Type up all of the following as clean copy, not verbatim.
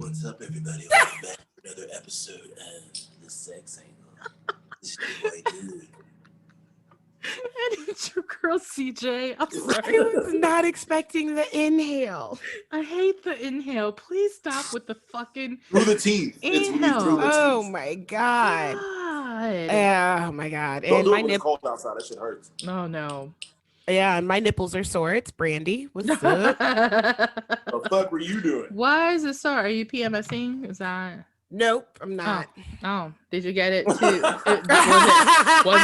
What's up, everybody? Welcome back to another episode of the SexAngl. This is your boy, dude. And it's your girl, CJ. I'm I sorry. was not expecting the inhale. I hate the inhale. Please stop with the fucking Through the teeth. It's when you inhale. through the Oh teeth. my god. Oh my god. Don't And do my it when it's nipples. cold outside. That shit hurts. Oh no. Yeah, and my nipples are sore. It's Brandi. What's up? The fuck were you doing? Why is it sore? Are you PMSing? Is that? Nope, I'm not. Oh, did you get it? Was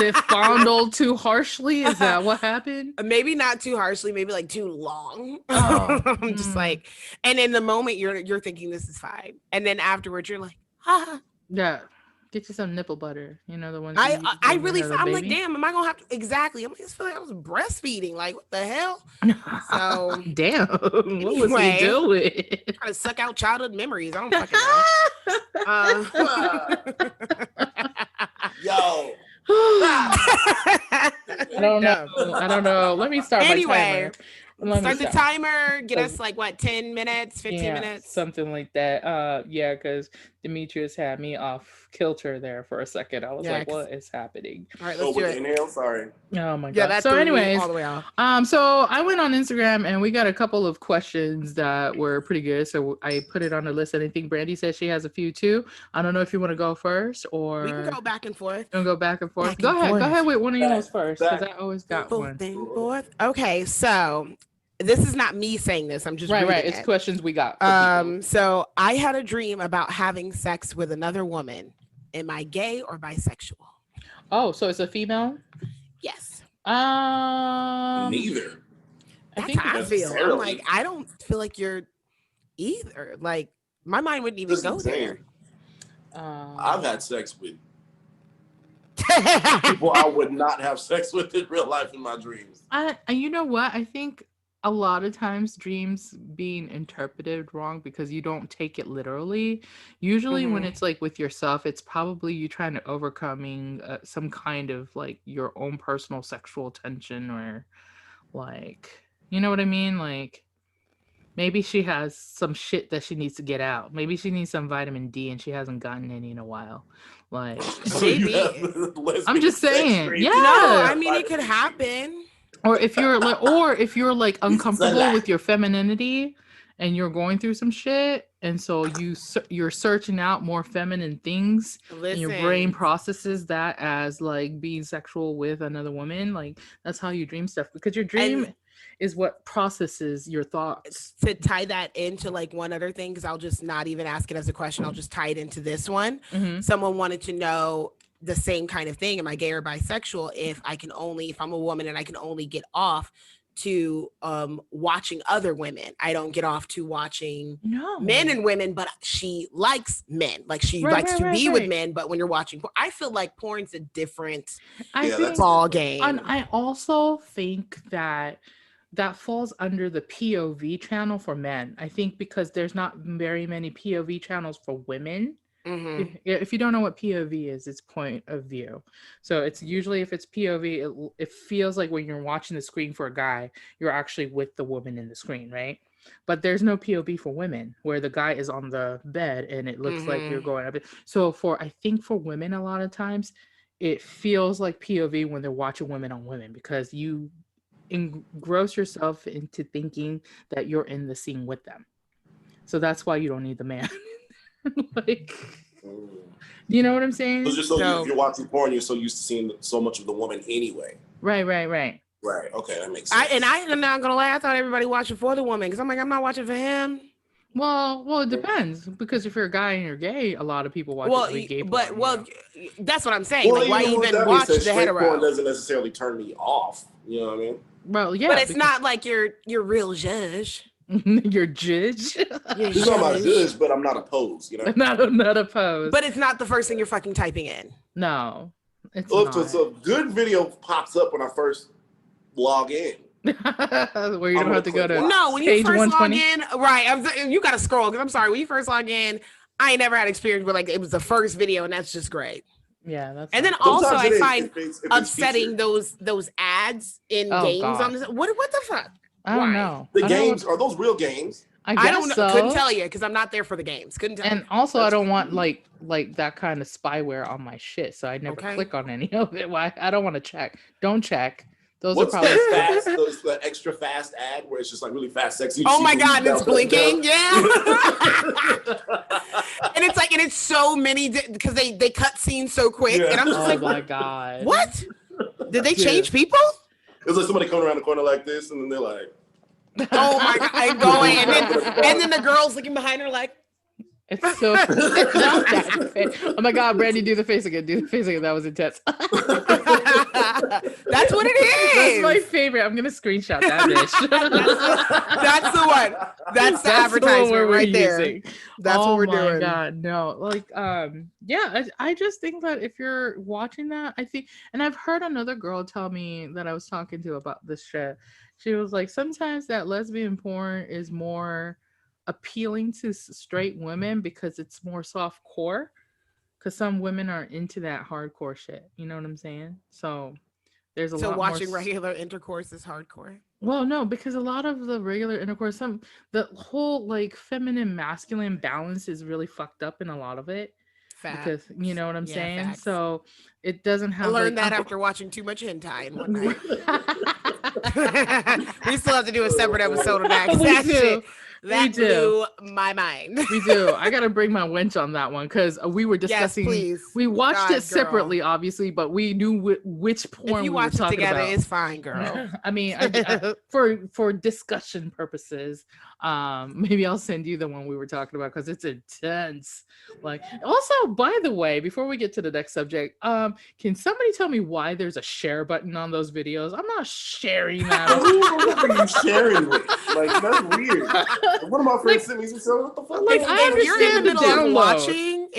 it fondled too harshly? Is that what happened? Maybe not too harshly, maybe like too long. Oh. I'm just like, and in the moment you're thinking this is fine. And then afterwards you're like, ah. Yeah. Get you some nipple butter. You know the ones. I really I'm like, damn, am I gonna have to exactly? I'm just feeling like I was breastfeeding. Like, what the hell? So damn. What was he doing? Trying to suck out childhood memories. I don't fucking know. Yo. I don't know. Let me start my timer. Start the timer. Get us like what, 10 minutes, 15 minutes? Something like that. Yeah, because Demetrius had me off kilter there for a second. I was like, what is happening? All right, let's do it. Inhale, sorry. Oh my god. Yeah, that's so anyways, all the way off. So I went on Instagram and we got a couple of questions that were pretty good. So I put it on the list and I think Brandi says she has a few too. I don't know if you want to go first or we can go back and forth. Go back and forth. Go ahead with one of yours first, because I always got one. Okay, so this is not me saying this. I'm just right. It's questions we got. So I had a dream about having sex with another woman. Am I gay or bisexual? Oh, so it's a female? Yes. Neither. That's how I feel. I'm like, I don't feel like you're either. Like, my mind wouldn't even go there. I've had sex with people I would not have sex with in real life in my dreams. You know what? I think a lot of times dreams being interpreted wrong because you don't take it literally. Usually when it's like with yourself, it's probably you trying to overcoming some kind of like your own personal sexual tension, or like, you know what I mean? Like maybe she has some shit that she needs to get out. Maybe she needs some vitamin D and she hasn't gotten any in a while. Like maybe. I'm just saying. Yeah. No, I mean it could happen. Or if you're like uncomfortable with your femininity and you're going through some shit, and so you're searching out more feminine things, and your brain processes that as like being sexual with another woman. Like that's how you dream stuff, because your dream is what processes your thoughts. To tie that into like one other thing, because I'll just not even ask it as a question, I'll just tie it into this one. Someone wanted to know the same kind of thing. Am I gay or bisexual if I'm a woman and I can only get off to watching other women? I don't get off to watching men and women, but she likes men. Like she likes to be with men, but when you're watching, I feel like porn's a different ball game. And I also think that falls under the POV channel for men. I think because there's not very many POV channels for women. If you don't know what POV is, it's point of view. So it's usually, if it's POV, it feels like when you're watching the screen for a guy, you're actually with the woman in the screen, right? But there's no POV for women where the guy is on the bed and it looks like you're going up. So I think for women, a lot of times it feels like POV when they're watching women on women, because you engross yourself into thinking that you're in the scene with them. So that's why you don't need the man. Like, you know what I'm saying? It's just if you're watching porn, you're so used to seeing so much of the woman anyway. Right. Okay, that makes sense. I'm not gonna lie, I thought everybody watching for the woman, because I'm like, I'm not watching for him. Well, it depends, because if you're a guy and you're gay, a lot of people watch gay porn. That's what I'm saying. Like, why even watch the hetero? Porn doesn't necessarily turn me off. You know what I mean? Well, yeah, but it's not like you're real judge. Your judge. You're not my judge, but I'm not opposed. You know, not opposed. But it's not the first thing you're fucking typing in. No, it's not. So a good video pops up when I first log in. Where you don't have to go to when you first log in, right? You gotta scroll, because I'm sorry, when you first log in, I ain't never had experience where like it was the first video, and that's just great. Yeah, that's. And then also I find upsetting those ads in games on this. What the fuck? I don't know. The games are those real games? I guess so. Couldn't tell you because I'm not there for the games. Couldn't tell. And also, I don't want like that kind of spyware on my shit, so I never Okay. click on any of it. Why? I don't want to check. Don't check. Those What's are probably that fast? Those the extra fast ad where it's just like really fast, sexy. Oh my god, it's blinking. Yeah. And it's like, and it's so many because they cut scenes so quick, Yeah. and I'm just oh like, my god. what? Did they Yeah. change people? It's like somebody coming around the corner like this, and then they're like, Oh my god, I'm going, and then the girl's looking behind her like, It's so it's not that face. Oh my god, Brandi, do the face again. Do the face again. That was intense. that's what it is. That's my favorite. I'm gonna screenshot that bitch. That's the one. That's the advertisement one we're right there. using. That's what we're Oh my doing. god, no. Like, yeah, I just think that if you're watching that, I think, and I've heard another girl tell me that I was talking to about this shit. She was like, sometimes that lesbian porn is more appealing to straight women because it's more soft core. Because some women are into that hardcore shit. You know what I'm saying? So there's a lot. So watching more regular intercourse is hardcore. Well, no, because a lot of the regular intercourse, the whole like feminine masculine balance is really fucked up in a lot of it. Facts. Because you know what I'm Yeah, saying. facts. So it doesn't have. I learned like, that after watching too much hentai in one night. We still have to do a separate episode on that. 'Cause We that do. shit, that We do. blew my mind. We do. I gotta bring my wench on that one because we were discussing. Yes, please. We watched God, it separately, girl. obviously, but we knew which porn If we you were watch it talking together, about. it's fine, girl. I mean, for discussion purposes, maybe I'll send you the one we were talking about because it's intense. Like, also, by the way, before we get to the next subject, can somebody tell me why there's a share button on those videos? I'm not sharing that. who are you sharing with? Like, that's weird. One of my friends sent me some stuff. What the fuck? Like, I If you're in the understand the middle of download. watching,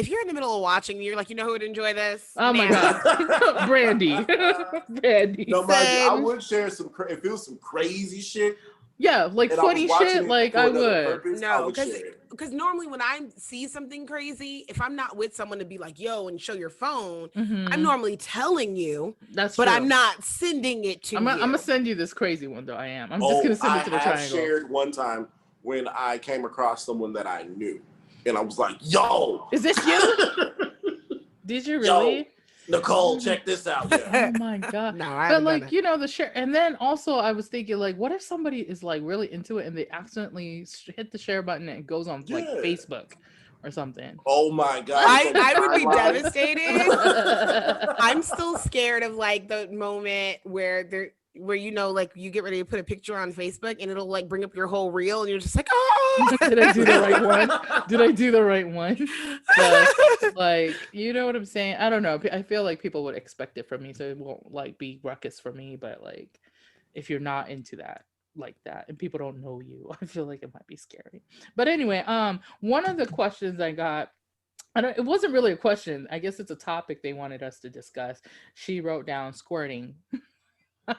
and you're like, you know who would enjoy this? Oh my Nancy. god, Brandi, Brandi. No, mind you, I Same. would share some. If it was some crazy shit, Yeah, like and I was funny watching shit. it Like for I another would. purpose, I No, would because share it. normally when I see something crazy, if I'm not with someone to be like, yo, and show your phone, Mhm. I'm normally telling you, That's but true. I'm not sending it to I'm you. gonna send you this crazy one though. I am. I'm just gonna send it to the I have Triangl. shared one time when I came across someone that I knew, and I was like, "Yo, Is this you? Did you really? Nicole, check this out." Yeah. Oh my god. No, I But haven't done like, it. you know, the share, and then also I was thinking like, what if somebody is like really into it and they accidentally hit the share button and it goes on like Yeah. Facebook or something? Oh my god. I would be Timeline. devastated. I'm still scared of like the moment where you know, like you get ready to put a picture on Facebook and it'll like bring up your whole reel and you're just like, oh, Did I do the right one? Did I do the right one? But, like, you know what I'm saying? I don't know. I feel like people would expect it from me, so it won't like be ruckus for me. But like, if you're not into that like that and people don't know you, I feel like it might be scary. But anyway, one of the questions I got, it wasn't really a question. I guess it's a topic they wanted us to discuss. She wrote down squirting.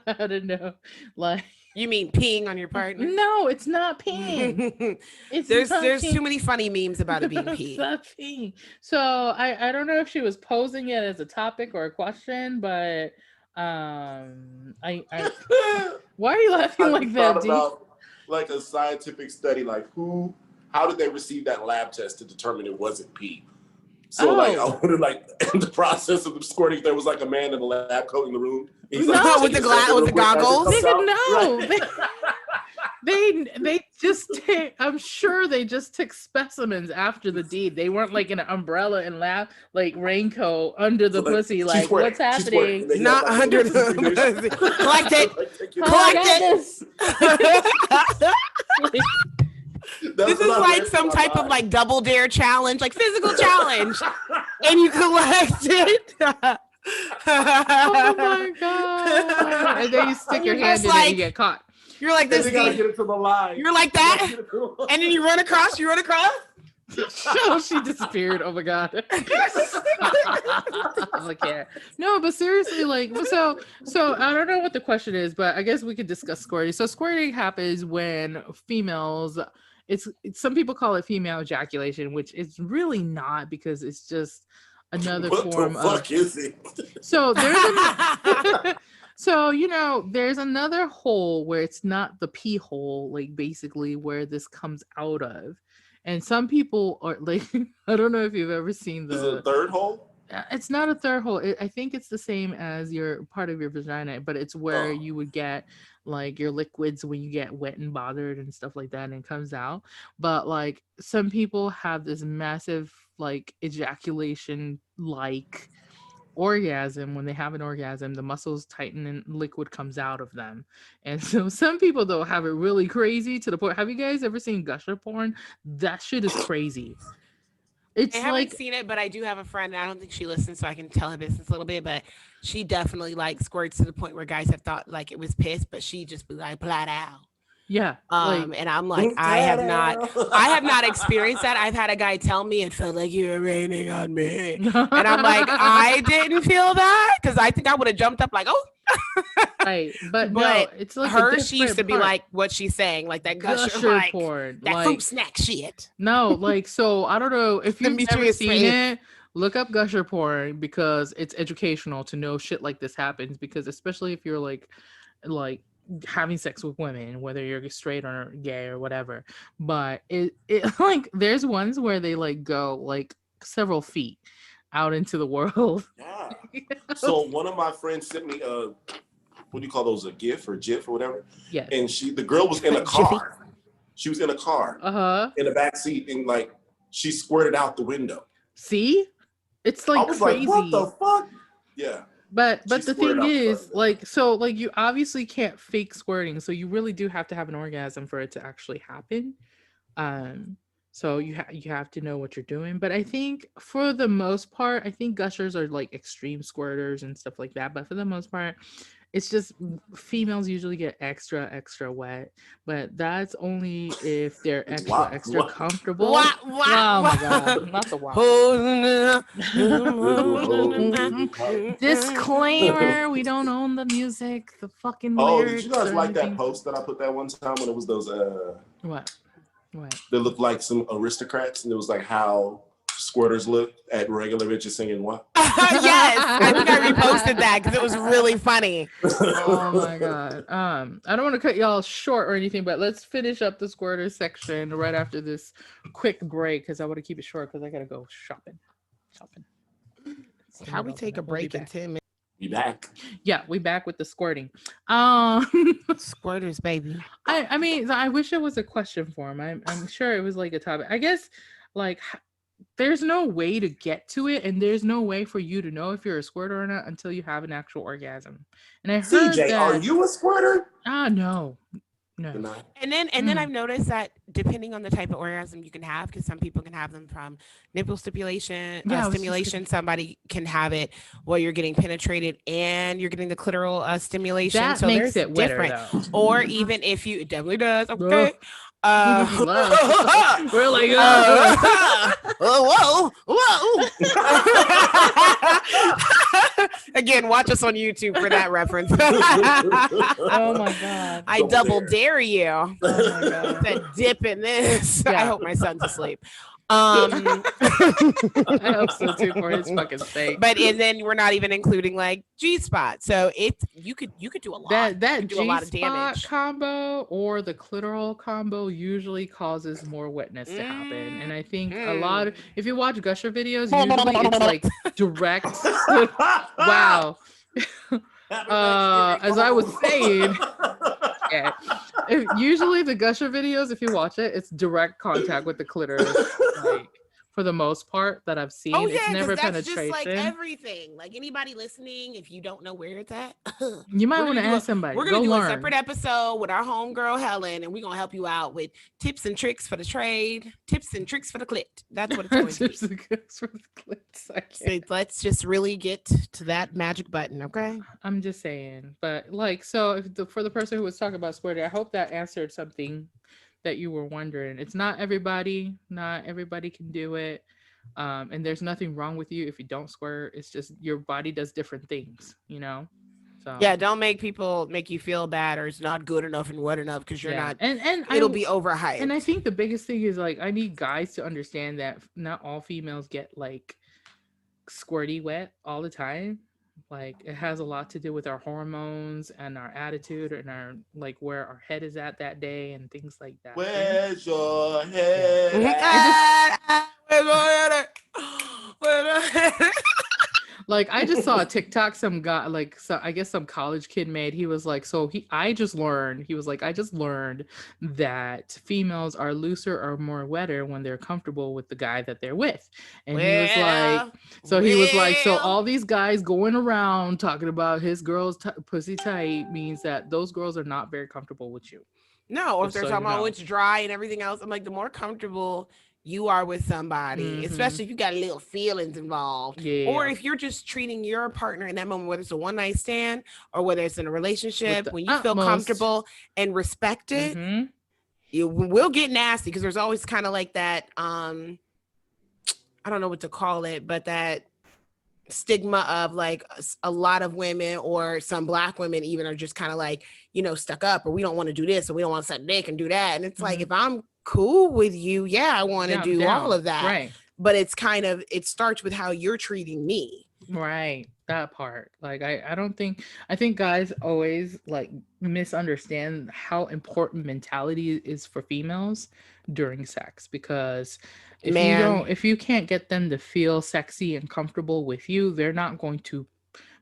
I don't know, like. You mean peeing on your partner? No, it's not peeing. It's there's not peeing. too many funny memes about it being It's peed. not peeing. So I don't know if she was posing it as a topic or a question, but I why are you laughing like that, thought D? about like a scientific study, like how did they receive that lab test to determine it wasn't pee? So like I wonder, like in the process of the squirting, there was like a man in a lab coat in the room. He's No, like, with the "Take a second with real the quick as it goggles?" comes Nigga, out." no. They just take, I'm sure they just took specimens after the deed. They weren't like in an umbrella and lab like raincoat under the So, like, pussy. she's Like, squirting, what's she's squirting, happening? and then he Not has, like, under a the little pussy. dish. Collect it. Like, take your- Oh, I Collect got it. this. Like, That's This is what I like read some in my type of mind. like double dare challenge, like physical challenge, and you collect it. oh my god! And then you stick your You're hand just in it and like- you get caught. You're like And this, they gotta D. get it to the line. You're like that, and then you run across. Oh, she disappeared. Oh my god. I can't. No, but seriously, like, so I don't know what the question is, but I guess we could discuss squirting. So squirting happens when females, it's some people call it female ejaculation, which is really not, because it's just another What form the of. fuck is it? So there's So, you know, there's another hole where it's not the pee hole, like basically where this comes out of. And some people are like, I don't know if you've ever seen Is it a the. third hole? It's not a third hole. I think it's the same as your part of your vagina, but it's where Oh. you would get like your liquids when you get wet and bothered and stuff like that, and it comes out. But like some people have this massive like ejaculation like orgasm. When they have an orgasm, the muscles tighten and liquid comes out of them. And so some people though have it really crazy to the point. Have you guys ever seen gusher porn? That shit is crazy. I It's haven't like seen it, but I do have a friend, and I don't think she listens, so I can tell her business a little bit. But she definitely like squirts to the point where guys have thought like it was piss, but she just be like, "Flat out." yeah, like And I'm like, I have not experienced that. I've had a guy tell me it felt like you were raining on me, and I'm like, I didn't feel that because I think I would have jumped up like, oh. right, but no, But it's like her, a she used to different be part. like what she's saying, like that gusher, Gusher like porn, that like fruit snack shit. no, like so I don't know if you've never Demetrius seen face. it. Look up gusher porn because it's educational to know shit like this happens. Because especially if you're like having sex with women, whether you're straight or gay or whatever. But it like there's ones where they like go like several feet out into the world. Yeah. So one of my friends sent me a, what do you call those, a GIF or GIF or whatever? Yes. And the girl was in a car. She was in a car in the back seat, and like she squirted out the window. See, it's like I was crazy. like, what the fuck? Yeah. But She the squirted thing out the is, front. like, so like you obviously can't fake squirting, so you really do have to have an orgasm for it to actually happen. So you have to know what you're doing. But I think for the most part, I think gushers are like extreme squirters and stuff like that. But for the most part, it's just females usually get extra wet, but that's only if they're extra comfortable. What? Oh my god, not the wow. Disclaimer: we don't own the music, the fucking Oh, lyrics. did you guys or like that anything. post that I put that one time when it was those What? that looked like some aristocrats, and it was like how squirters look at regular bitches singing what? Yes, I think I reposted that because it was really funny. Oh my god. I don't want to cut y'all short or anything, but let's finish up the squirter section right after this quick break because I want to keep it short because I gotta go shopping. So How we take a break in 10 minutes? You back? Yeah, we back with the squirting. Squirters, baby. I mean, I wish it was a question form. I'm sure it was like a topic. I guess like there's no way to get to it, and there's no way for you to know if you're a squirter or not until you have an actual orgasm. And I heard CJ, that, are you a squirter? No. And then I've noticed that depending on the type of orgasm you can have, because some people can have them from nipple stimulation, somebody can have it while you're getting penetrated and you're getting the clitoral stimulation. That so makes there's it wetter, different. though. Or even if you, it definitely does. Okay. We're like, whoa. Again, watch us on YouTube for that reference. oh my god! I double dare you. Oh my god! That dip in this. Yeah. I hope my son's asleep. I hope so too for his fucking sake. But and then we're not even including like G spot. So it's you could do a lot. That do a lot of G-spot damage. combo or the clitoral combo usually causes more wetness to happen. And I think a lot of, if you watch gusher videos, usually it's like direct. Wow. As I was saying, yeah. Usually the gusher videos, if you watch it, it's direct contact with the clitoris. Like, for the most part that I've seen, Oh yeah, it's never that's penetration. just like everything. Like anybody listening, if you don't know where it's at, you might we're want to gonna ask somebody. we're gonna Go do learn. a separate episode with our homegirl Helen, and we're gonna help you out with tips and tricks for the trade, tips and tricks for the clit. That's what it's going to be. Tips and tricks for the clits. So let's just really get to that magic button, okay? I'm just saying, but like, so if for the person who was talking about squirting, I hope that answered something that you were wondering. It's not everybody can do it. And there's nothing wrong with you if you don't squirt. It's just your body does different things, you know? So Yeah, don't make people make you feel bad or it's not good enough and wet enough because you're not, and it'll be overhyped. And I think the biggest thing is like I need guys to understand that not all females get like squirty wet all the time. Like it has a lot to do with our hormones and our attitude and our like where our head is at that day and things like that. Where's your head? Where's your head? Where's your head? Like I just saw a TikTok some guy like so I guess some college kid made. He was like, I just learned that females are looser or more wetter when they're comfortable with the guy that they're with. And he was like, so all these guys going around talking about his girl's pussy tight means that those girls are not very comfortable with you. No, or if they're talking about it's dry and everything else, I'm like, the more comfortable you are with somebody, especially if you got little feelings involved, or if you're just treating your partner in that moment, whether it's a one night stand or whether it's in a relationship, when you feel comfortable and respected, it will get nasty because there's always kind of like that, I don't know what to call it, but that stigma of like a lot of women or some Black women even are just kind of like, stuck up, or we don't want to do this, or we don't want to suck dick and do that. And it's like, if I'm cool with you, I want to do all of that, right? But it's kind of, it starts with how you're treating me, right? That part. Like I think guys always like misunderstand how important mentality is for females during sex, because if you can't get them to feel sexy and comfortable with you, they're not going to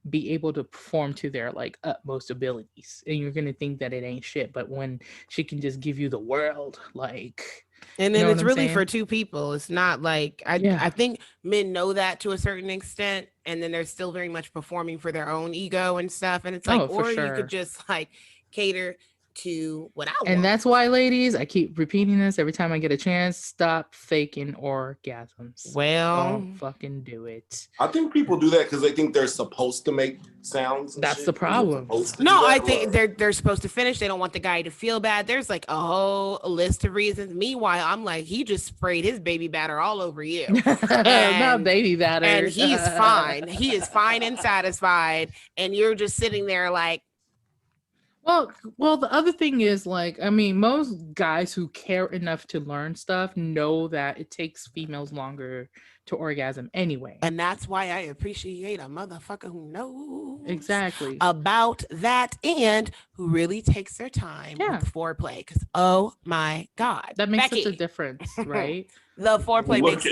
be able to perform to their like utmost abilities, and you're gonna think that it ain't shit. But when she can just give you the world, like, and then it's really for two people. It's not like I think men know that to a certain extent, and then they're still very much performing for their own ego and stuff. And it's like, you could just like cater to what I want. And that's why, ladies, I keep repeating this every time I get a chance: stop faking orgasms. Well, don't fucking do it. I think people do that because they think they're supposed to make sounds. That's the problem. No, I think they're supposed to finish. They don't want the guy to feel bad. There's like a whole list of reasons. Meanwhile, I'm like, he just sprayed his baby batter all over you. Not baby batter. And he's fine. He is fine and satisfied. And you're just sitting there like, Well, the other thing is, like, I mean, most guys who care enough to learn stuff know that it takes females longer to orgasm anyway. And that's why I appreciate a motherfucker who knows exactly about that and who really takes their time with foreplay. Because, oh my God. That makes such a difference, right? The foreplay makes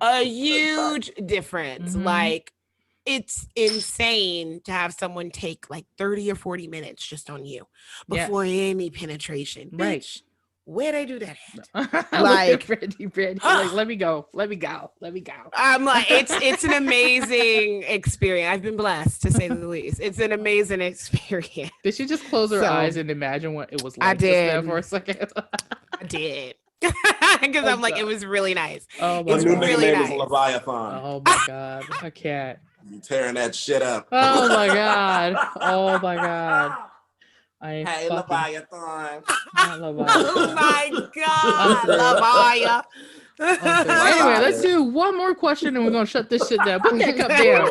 a huge difference. Like, it's insane to have someone take like 30 or 40 minutes just on you before any penetration. Right. Bitch, where they do that at? Like, Brandi, like, let me go. I'm like, it's an amazing experience. I've been blessed, to say the least. It's an amazing experience. Did she just close her eyes and imagine what it was like? I did. For a second. I did. Because I'm like, it was really nice. Oh my God. New name is Leviathan. Oh my God. I can't. You tearing that shit up. Oh my God. Oh my God. Hey, Leviathan. Oh my God. Leviathan. Anyway, let's do one more question and we're going to shut this shit down. Put that cup down.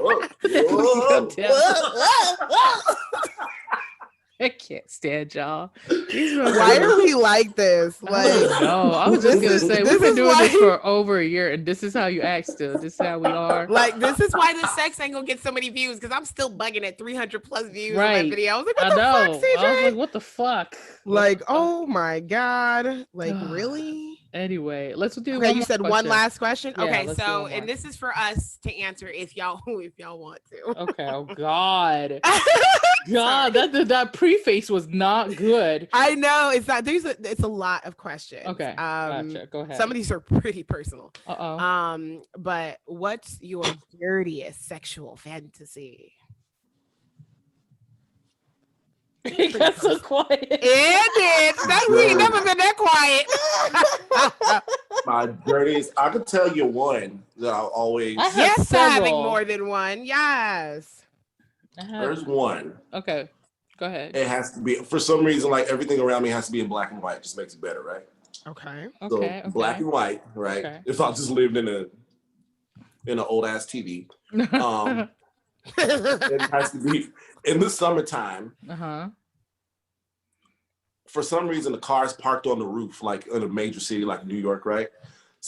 I can't stand y'all. Why are we like this? Like, no, I was just gonna say we've been doing this for over a year, and this is how you act still. This is how we are. Like, this is why the SexAngl gets so many views, because I'm still bugging at 300 plus views on that video. I was like, what the fuck, CJ? I was like, what the fuck? Like, oh my God. Like, really? Anyway, let's do. Okay, you said one last question. Yeah, okay, so and this is for us to answer if y'all want to. Okay. Oh God. God, that preface was not good. I know it's not. It's a lot of questions. Okay, gotcha. Go ahead. Some of these are pretty personal. Uh-oh. But what's your dirtiest sexual fantasy? It got so quiet. It did. We ain't never been that quiet. My dirtiest. I could tell you one that I'll always. Yes, having more than one. Yes. There's one. Okay, go ahead. It has to be, for some reason, like everything around me has to be in black and white. Just makes it better, right? Okay. So black and white, right? Okay. If I just lived in an old ass TV, it has to be in the summertime. For some reason, the car's parked on the roof, like in a major city like New York, right?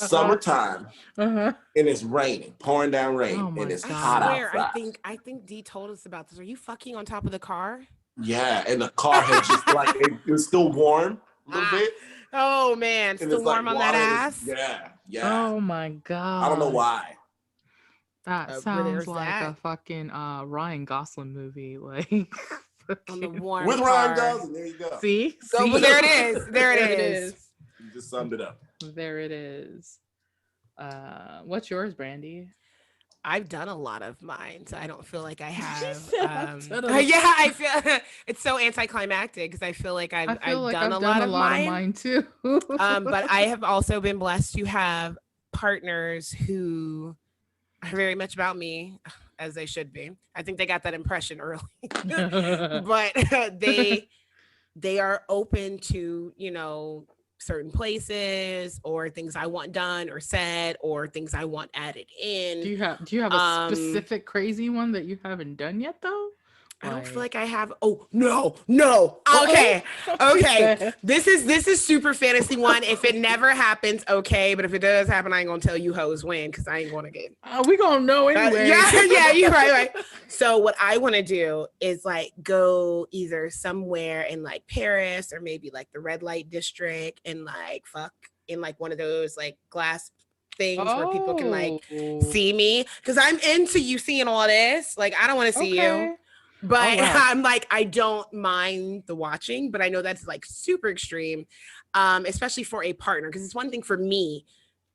summertime, and it's raining, pouring down rain, Oh my and it's God. hot I swear, outside. I think D told us about this. Are you fucking on top of the car? Yeah, and the car had just like it was still warm a little bit. Oh man, And still it's like warm on that ass. Yeah. Oh my God. I don't know why. That where sounds there's like that. a fucking Ryan Gosling movie. Like On the fucking- warm With car. Ryan Gosling, there you go. See? So See? there it is. There it is. You just summed it up. There it is. What's yours, Brandi? I've done a lot of mine, so I don't feel like I have. said I've done a lot. Yeah, I feel it's so anticlimactic because I feel like I've done a lot of mine too. but I have also been blessed to have partners who are very much about me, as they should be. I think they got that impression early, but they are open to, you know, certain places or things I want done or said or things I want added in. Do you have a specific crazy one that you haven't done yet though? I don't feel like I have. Oh no. Okay. This is super fantasy one. If it never happens, okay. But if it does happen, I ain't gonna tell you hoes when, because I ain't gonna get. We gonna know anyway. Yeah, you're right. So what I want to do is like go either somewhere in like Paris or maybe like the red light district and like fuck in like one of those like glass things where people can like see me, because I'm into you seeing all this. Like I don't want to see you. But I'm like, I don't mind the watching, but I know that's like super extreme, especially for a partner, because it's one thing for me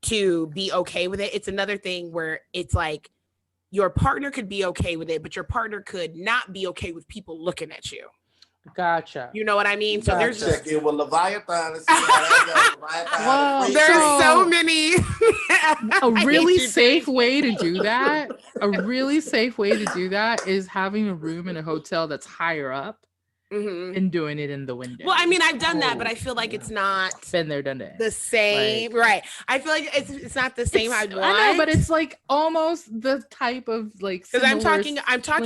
to be okay with it. It's another thing where it's like your partner could be okay with it, but your partner could not be okay with people looking at you. Gotcha. You know what I mean? So there's check in with Leviathan. There's so many. A really safe way to do that. A really safe way to do that is having a room in a hotel that's higher up and doing it in the window. Well, I mean, I've done that, but I feel like it's not been there, done that. The same, like, right? I feel like it's not the same. I know, but it's like almost the type of like. Because I'm talking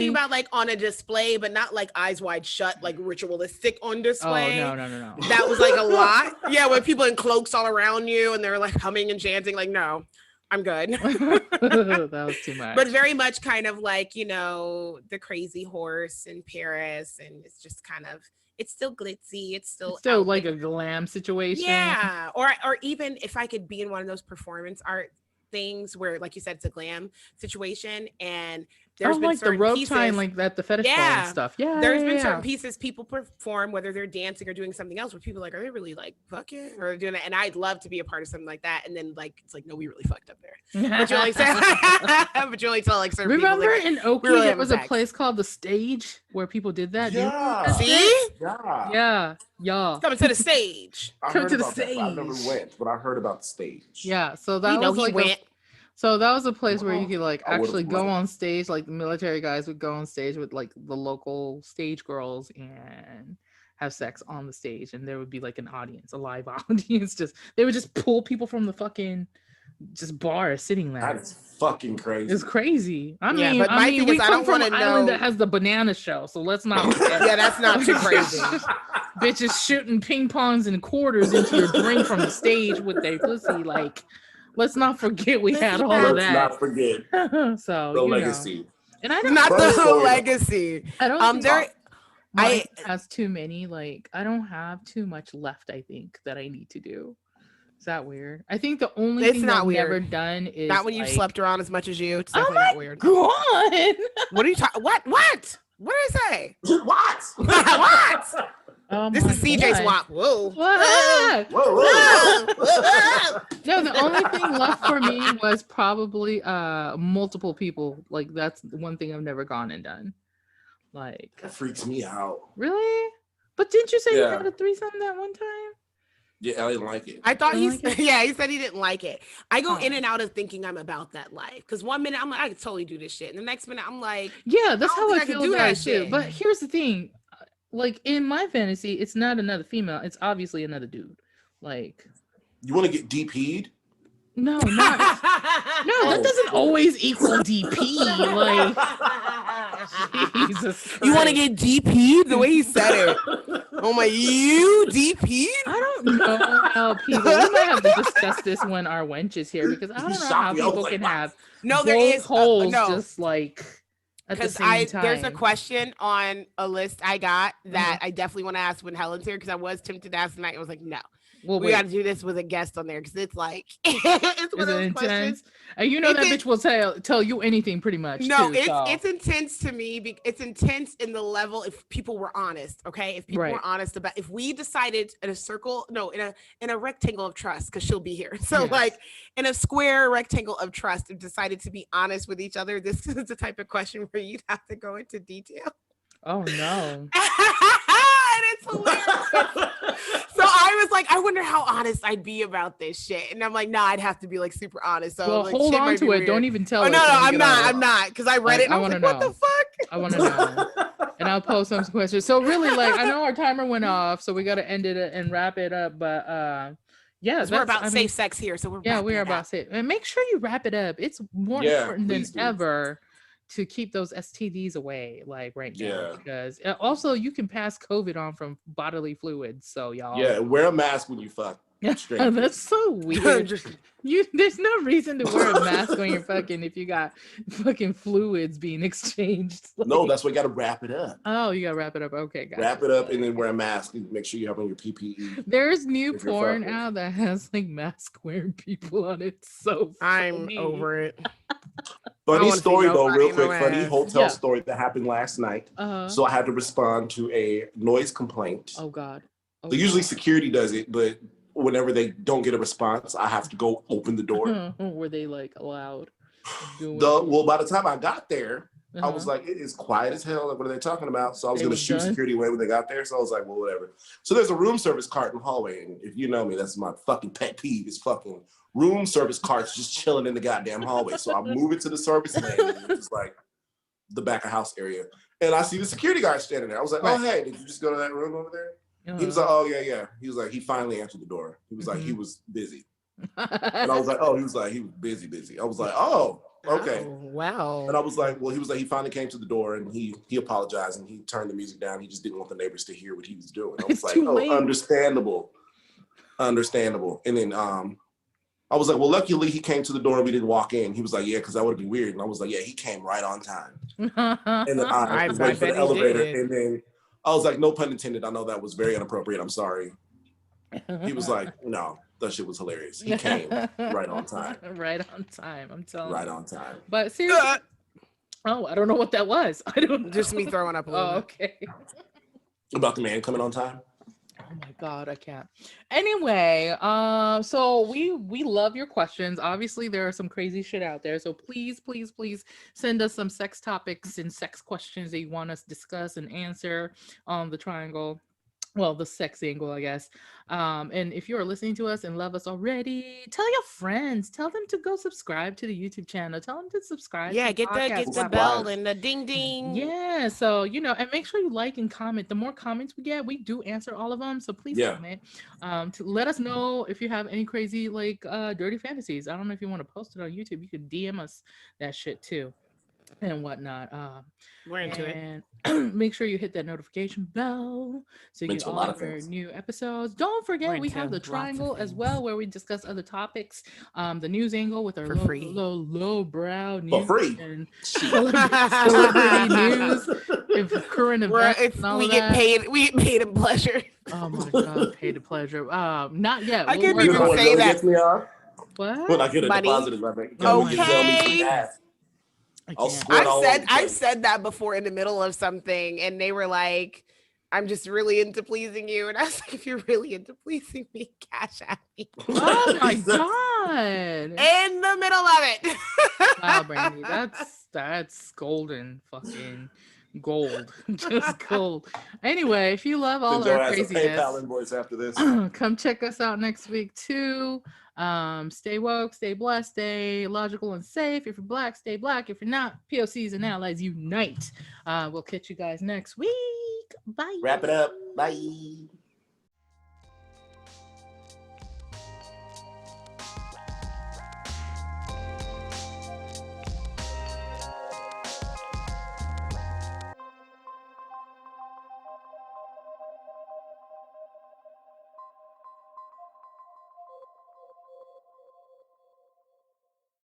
about like on a display, but not like eyes wide shut, like ritualistic on display. Oh no. That was like a lot. Yeah, with people in cloaks all around you and they're like humming and chanting. Like, no, I'm good. That was too much. But very much kind of like, you know, the crazy horse in Paris, and it's just kind of, it's still glitzy. It's still like a glam situation. Yeah. Or even if I could be in one of those performance art things where, like you said, it's a glam situation, and there's been like the rope tying, like that, the fetish ball and stuff. Yeah. There's been certain pieces people perform, whether they're dancing or doing something else, where people are like, are they really like fucking or doing it? And I'd love to be a part of something like that. And then like it's like, no, we really fucked up there. But you only tell like certain Remember people, like, in Oakley really there was a place called The Stage where people did that. Yeah. See? Yeah. Coming to the stage. Come to the stage. I never went, but I heard about the stage. Yeah. So that was like so that was a place where you could like actually go on stage, like the military guys would go on stage with like the local stage girls and have sex on the stage, and there would be like an audience, a live audience. They would just pull people from the fucking just bar sitting there. That is fucking crazy. It's crazy. I mean, but my thing we is, I come don't from want an to island know that has the banana show, so let's not. Yeah, that's not too crazy. Bitches shooting ping pongs and quarters into your drink from the stage with their pussy, like. Let's not forget we had all of that. Let's not forget so the legacy. And I don't not the whole legacy. I don't think has too many. Like I don't have too much left. I think that I need to do. Is that weird? I think the only thing I've never done is not when you've slept around as much as you. It's definitely not weird. God. What are you talking? What? What did I say? What? What? This is CJ's WAP. Whoa. No, the only thing left for me was probably multiple people. Like that's the one thing I've never gone and done. Like that freaks me out. Really? But didn't you say you had a threesome that one time? Yeah, I didn't like it. I thought he said he didn't like it. I go in and out of thinking I'm about that life. Because 1 minute I'm like, I could totally do this shit. And the next minute I'm like, yeah, that's how I feel about it too. But here's the thing. Like in my fantasy, it's not another female. It's obviously another dude. Like you want to get DP'd? No, not no. That doesn't always equal DP. Like, Jesus Christ. You want to get DP? The way he said it. Oh my, you DP? I don't know how people. We might have to discuss this when our wench is here, because I don't know how people can have there is holes no. just like at the same time. There's a question on a list I got that I definitely want to ask when Helen's here, because I was tempted to ask tonight. I was like, no. Well, we got to do this with a guest on there, because it's like it's one of those questions. And you know that bitch will tell you anything pretty much. No, it's intense to me. It's intense in the level if people were honest. Okay, if people were honest about, if we decided in a circle, no, in a rectangle of trust, because she'll be here. So like in a square rectangle of trust, and decided to be honest with each other. This is the type of question where you'd have to go into detail. Oh no. And it's hilarious. So I was like, I wonder how honest I'd be about this shit. And I'm like, nah, I'd have to be like super honest. So like, hold on to it. Weird. Don't even tell it. No, I'm not. Because I read it and I was like, what the fuck? I want to know. And I'll post some questions. So really, like, I know our timer went off, so we got to end it and wrap it up. But we're about safe sex here. So we are about safe. And make sure you wrap it up. It's more important than ever to keep those STDs away, like right now, because also you can pass COVID on from bodily fluids. So y'all, wear a mask when you fuck. That's so weird. There's no reason to wear a mask when you're fucking if you got fucking fluids being exchanged. Like, no, that's why you got to wrap it up. Oh, you got to wrap it up. Okay, guys. Wrap it up and then wear a mask and make sure you have on your PPE. There's new porn out that has like mask wearing people on it. So funny. I'm over it. Funny story though, real quick. Funny hotel story that happened last night. So I had to respond to a noise complaint. Oh God. So usually security does it, but whenever they don't get a response, I have to go open the door. Were they like allowed? Well, by the time I got there, I was like, it is quiet as hell. Like, what are they talking about? So I was going to shoot security away when they got there. So I was like, well, whatever. So there's a room service cart in the hallway. And if you know me, that's my fucking pet peeve is fucking room service carts just chilling in the goddamn hallway. So I move it to the service lane, which is like the back of house area. And I see the security guard standing there. I was like, oh, hey, did you just go to that room over there? He was like, oh, yeah. He was like, he finally answered the door. He was like, he was busy. And I was like, oh, he was busy. I was like, oh, okay. Oh, wow. And I was like, well, he was like, he finally came to the door and he apologized and he turned the music down. He just didn't want the neighbors to hear what he was doing. I was like, oh, understandable. And then I was like, well, luckily he came to the door and we didn't walk in. He was like, yeah, because that would be weird. And I was like, yeah, he came right on time. And then I was waiting for the elevator. And then I was like, no pun intended. I know that was very inappropriate. I'm sorry. He was like, no, that shit was hilarious. He came right on time. Right on time. I'm telling you. Right on time. But seriously, I don't know what that was. I don't just me throwing up a little. Oh, okay. About the man coming on time. Oh my God, I can't. Anyway, so we love your questions. Obviously, there are some crazy shit out there. So please send us some sex topics and sex questions that you want us to discuss and answer on the Triangl. Well, the SexAngl, I guess. And if you're listening to us and love us already, tell your friends. Tell them to go subscribe to the YouTube channel. Tell them to subscribe. Yeah, get the bell and the ding ding. Yeah, so and make sure you like and comment. The more comments we get, we do answer all of them. So please comment. To let us know if you have any crazy like dirty fantasies. I don't know if you want to post it on YouTube. You could DM us that shit too. And whatnot. We're into it. And make sure you hit that notification bell so you get all of our new episodes. Don't forget we have the Triangl as well, where we discuss other topics. The news angle with our low brow news for free and celebrity news, if current events. We get paid in pleasure. Oh my God, paid in pleasure. Not yet. I couldn't even say that. What? When I get a deposit in my bank account, okay. I've said that before in the middle of something, and they were like, I'm just really into pleasing you. And I was like, if you're really into pleasing me, cash at me. Oh my God. In the middle of it. Wow, Brandi, that's golden fucking gold. Just gold. Anyway, if you love all our craziness, PayPal invoice after this. Come check us out next week too. Stay woke, stay blessed, stay logical and safe. If you're black, stay black. If you're not, POCs and allies unite. We'll catch you guys next week. Bye. Wrap it up. Bye.